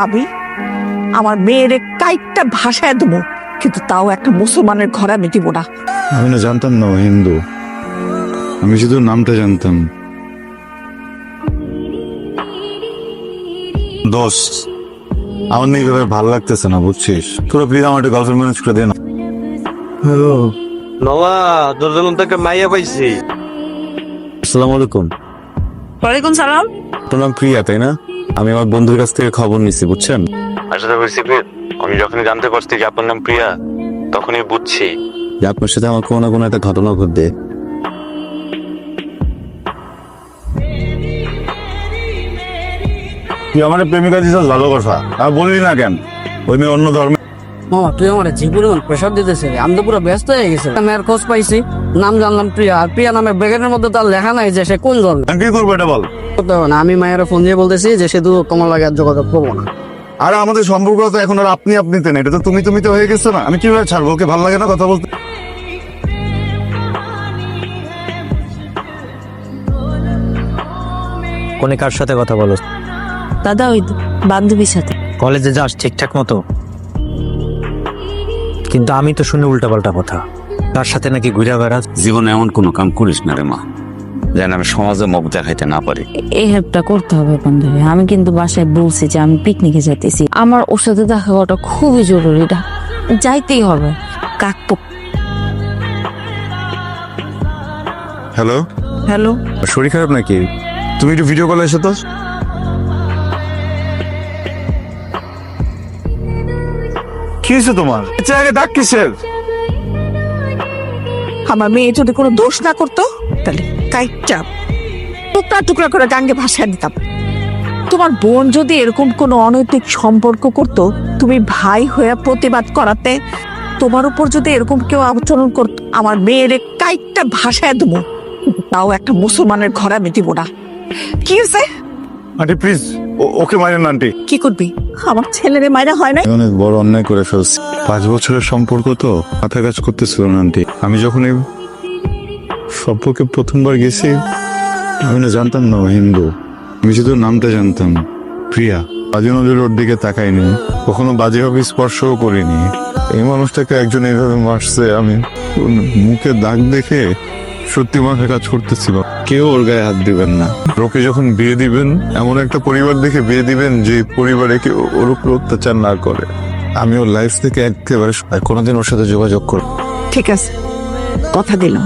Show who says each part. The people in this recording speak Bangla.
Speaker 1: আমি আমার মেয়ের কাইটটা ভাষায় দেবো, কিন্তু তাও একটা মুসলমানের ঘরে আমি দিব না।
Speaker 2: আমি না জানতাম না ও হিন্দু, আমি শুধু নামটা জানতাম। দোস্ত, আমার না এইভাবে ভালো লাগতেছে না, বুঝছিস? তোরা প্লিজ আমার একটা গার্লফ্রেন্ড ম্যানেজ করে দে না। হ্যালো
Speaker 3: নওয়া, তোর জন্য তো একটা মাইয়া পাইছি।
Speaker 2: আসসালামু আলাইকুম।
Speaker 1: ওয়ালাইকুম সালাম।
Speaker 2: তোর নাম প্রিয়া তাই না? আমি আমার বন্ধুর কাছ থেকে খবর নিছি, বুঝছেন?
Speaker 3: আসলে হয়েছে কি, আমি যখনই জানতে পারছি যে আপনার নাম প্রিয়া, তখনই বুঝছি
Speaker 2: যে আপনার সাথে আমার কোনো না কোনো একটা ঘটনা ঘটবে। তুই আমার প্রেমিকা দিস ভালো কথা, আর বললি না কেন? ওই মেয়ে অন্য ধর্মে।
Speaker 4: মামা তুই আমার যে পরিমাণ প্রেশার দিতেছে, আমি তো পুরো ব্যস্ত হয়ে গেছে। আমি আর খোঁজ পাইছি, নাম জানলাম প্রিয়া, আর প্রিয়া নামে ব্যাগের মধ্যে তার লেখা নাই যে সে কোন ধর্ম।
Speaker 2: আমি কি করবো এটা বল?
Speaker 4: করতে হবে না, আমি মায়ের ফোন দিয়ে বলতেছি যে সে তো তোমার লাগে আর যোগাযোগ করবো না।
Speaker 2: আর আমাদের সম্পর্ক তো এখন আর আপনি আপনিতে না, এটা তো তুমি তুমিতে হয়ে গেছে না। আমি কিভাবে ছাড়বো? ওকে ভালো লাগে না কথা বলতে?
Speaker 5: কোনে কার সাথে কথা বলো?
Speaker 6: দাদা ওই বান্ধবীর সাথে।
Speaker 5: কলেজে যাস ঠিকঠাক মতো? কিন্তু আমি তো শুনি উল্টাপাল্টা কথা, তার সাথে নাকি ঘুরে বেড়াস।
Speaker 7: জীবনে এমন কোনো কাম করিস না রে মা, যেন আমি সমাজে মুখ দেখাইতে না পারি।
Speaker 6: এই হেল্পটা করতে হবে বান্ধবী। আমি কিন্তু বাসায় বলছি যে আমি পিকনিকে যাইতেছি, আমার ওর সাথে দেখা হওয়াটা খুবই জরুরি, যাইতেই হবে। কাকপো।
Speaker 2: হ্যালো
Speaker 1: হ্যালো,
Speaker 2: শরীর খারাপ নাকি? তুমি একটু ভিডিও কলে এসো তো। কি হয়েছে তোমার? আগে ডাক কিসের?
Speaker 1: আমার মেয়ে যদি কোনো দোষ না করতো তাহলে কাইটটা টুকরা টুকরা করে গাঙ্গে ভাসায় দিতাম। তোমার বোন যদি এরকম কোনো অনৈতিক সম্পর্ক করতো, তুমি ভাই হয়ে প্রতিবাদ করাতে, তোমার উপর যদি এরকম কেউ আচরণ করতো, আমার মেয়ের কাইটটা ভাসায় দেবো, তাও একটা মুসলমানের ঘরে আমি দিব না। কি হয়েছে?
Speaker 2: আন্টি প্লিজ ওকে মারেন না আন্টি।
Speaker 1: কি করবি? আমার ছেলের মায়েরা হয় না।
Speaker 2: অনেক বড় অন্যায় করে ফেলছি। 5 বছরের সম্পর্ক তো মাথা কাজ করতেছিল না আন্টি। আমি যখন এই সম্পর্কে প্রথমবার গেছি, আমি না জানতাম না ও হিন্দু, আমি শুধু নামটা জানতাম প্রিয়া। বাজে নজর ওর দিকে তাকাইনি, কখনো বাজেভাবে স্পর্শও করিনি। এই মানুষটাকে একজন এইভাবে মারছে, আমি ওর মুখে দাগ দেখে সত্যি মাথা কাজ করতেছিল। কেউ ওর গায়ে হাত দিবেন না। ওকে যখন বিয়ে দিবেন, এমন একটা পরিবার দেখে বিয়ে দিবেন যে পরিবারে কেউ ওর উপর অত্যাচার না করে। আমি ওর লাইফ থেকে একেবারে কোনোদিন ওর সাথে যোগাযোগ করব।
Speaker 1: ঠিক আছে, কথা দিলাম।